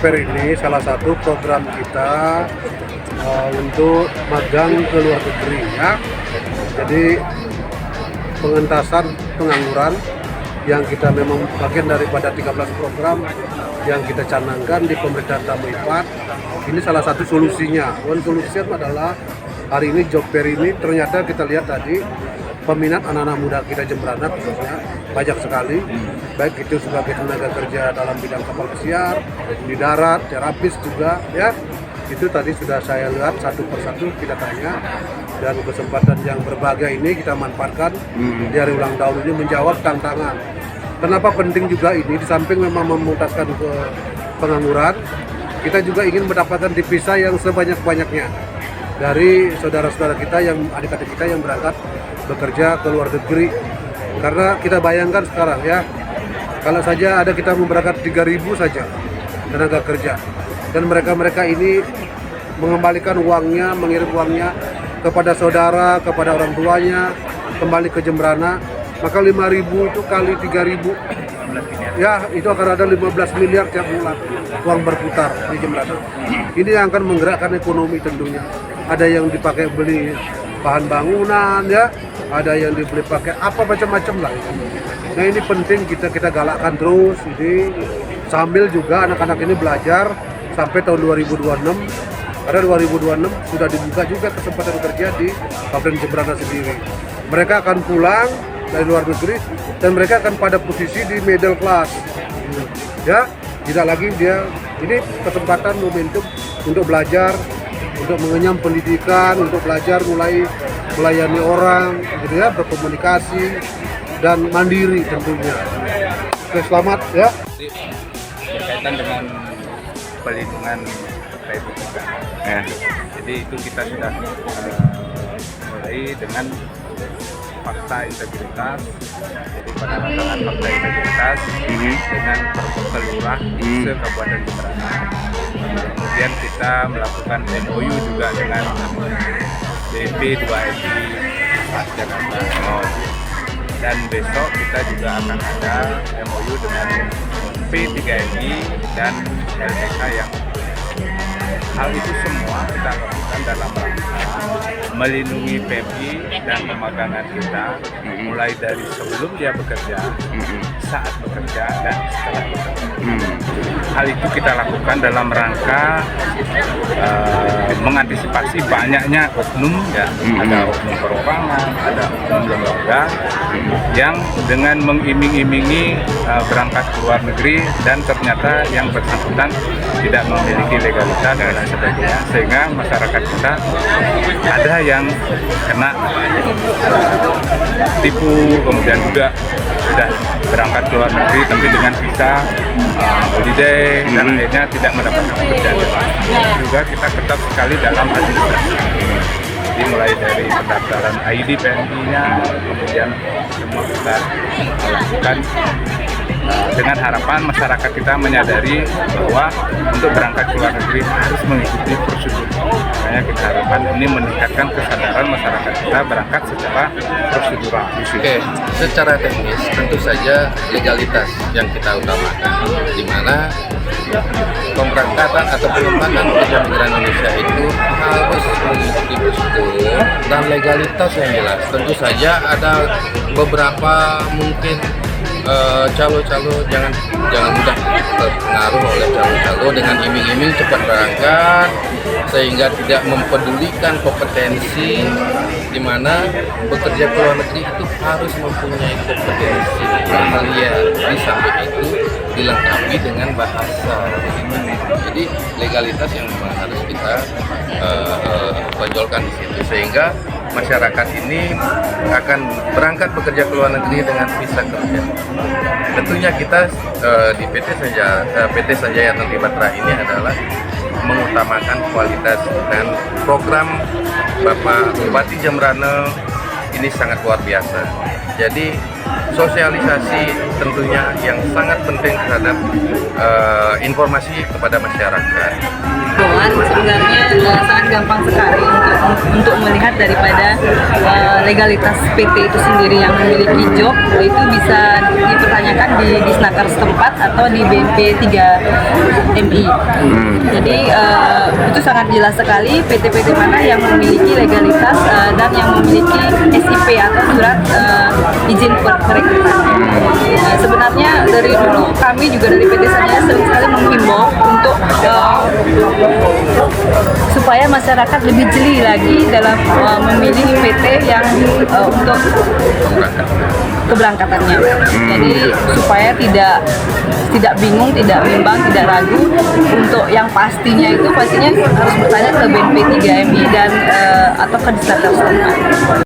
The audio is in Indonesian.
Fair ini salah satu program kita untuk magang ke luar negeri ya. Jadi pengentasan pengangguran yang kita memang bagian daripada 13 program yang kita canangkan di pemerintahan Tamu IPAT. Ini salah satu solusinya. Solusinya adalah hari ini job fair ini ternyata kita lihat tadi peminat anak-anak muda kita Jembrana khususnya banyak sekali, baik itu sebagai tenaga kerja dalam bidang kapal pesiar, di darat, terapis juga ya. Itu tadi sudah saya lihat satu persatu kita tanya, dan kesempatan yang berbahagia ini kita manfaatkan di hari ulang tahun ini menjawab tantangan. Kenapa penting juga ini, di samping memang memutaskan ke pengangguran, kita juga ingin mendapatkan devisa yang sebanyak-banyaknya dari saudara-saudara kita yang adik-adik kita yang berangkat bekerja ke luar negeri. Karena kita bayangkan sekarang ya, kalau saja ada kita memberangkat 3.000 saja tenaga kerja, dan mereka ini mengembalikan uangnya, mengirim uangnya kepada saudara, kepada orang tuanya, kembali ke Jembrana, maka 5.000 itu kali 3.000 ya, itu akan ada 15 miliar tiap bulan uang berputar di Jembrana. Ini yang akan menggerakkan ekonomi tentunya. Ada yang dipakai beli bahan bangunan ya, ada yang dibeli pakai apa macam-macam lah. Nah ini penting kita galakkan terus ini, sambil juga anak-anak ini belajar sampai tahun 2026. Karena 2026 sudah dibuka juga kesempatan kerja di Kabupaten Jembrana sendiri. Mereka akan pulang dari luar negeri dan mereka akan pada posisi di middle class. Ya, tidak lagi dia ini kesempatan momentum untuk belajar, untuk mengenyam pendidikan, untuk belajar mulai melayani orang, gitu ya, berkomunikasi dan mandiri tentunya. Oke, selamat ya. Berkaitan dengan pelindungan terkait juga. Jadi itu kita sudah mulai dengan fakta integritas. Jadi pada rancangan fakta integritas dengan protokol lurah se-Kabupaten Jembrana. Kemudian kita melakukan MOU juga dengan BP 2MI Jakarta. Dan besok kita juga akan ada MOU dengan P3MI dan LPK yang hal itu semua kita lakukan dalam rangka melindungi PMI dan pemagangan kita mulai dari sebelum dia bekerja, saat bekerja, dan setelah bekerja. Hal itu kita lakukan dalam rangka mengantisipasi banyaknya oknum ya, ada oknum perorangan, ada oknum lembaga yang dengan mengiming-imingi berangkat ke luar negeri dan ternyata yang bersangkutan tidak memiliki legalitas dan lain sebagainya, sehingga masyarakat kita ada yang kena tipu, kemudian juga sudah berangkat ke luar negeri tapi dengan visa holiday dan akhirnya tidak mendapatkan pekerjaan. Juga kita ketat sekali dalam administrasi. Jadi mulai dari pendaftaran ID PNI-nya, kemudian semua kita lakukan dengan harapan masyarakat kita menyadari bahwa untuk berangkat ke luar negeri harus mengikuti prosedur. Makanya kita harapkan ini meningkatkan kesadaran masyarakat kita berangkat secara prosedural. Oke, secara teknis tentu saja legalitas yang kita utamakan, di mana pemberangkatan atau penempatan kerja migran Indonesia itu harus mengikuti prosedur dan legalitas yang jelas. Tentu saja ada beberapa mungkin calo-calo jangan mudah terpengaruh oleh calo-calo dengan iming-iming cepat berangkat sehingga tidak mempedulikan kompetensi, di mana bekerja ke luar negeri itu harus mempunyai kompetensi keahlian, di samping itu dilengkapi dengan bahasa. Jadi legalitas yang memang harus kita tonjolkan di situ, sehingga masyarakat ini akan berangkat bekerja ke luar negeri dengan visa kerja. Tentunya kita di PT Sanjaya Tentri Batra ini adalah mengutamakan kualitas, dan program Bapak Bupati Jembrana ini sangat luar biasa. Jadi sosialisasi tentunya yang sangat penting terhadap informasi kepada masyarakat. Sebenarnya sangat gampang sekali untuk melihat daripada legalitas PT itu sendiri yang memiliki job, itu bisa dipertanyakan di Disnaker setempat atau di BNP 3 MI. Jadi itu sangat jelas sekali PT-PT mana yang memiliki legalitas dan yang memiliki SIP atau surat izin perekrutan. Sebenarnya dari dulu kami juga dari PT Sanjaya sering sekali menghimbau untuk supaya masyarakat lebih jeli lagi dalam memilih PT yang untuk keberangkatannya. Jadi supaya tidak bingung, tidak bimbang, tidak ragu. Untuk yang pastinya harus bertanya ke BNP 3 MI dan atau ke Disnaker setempat.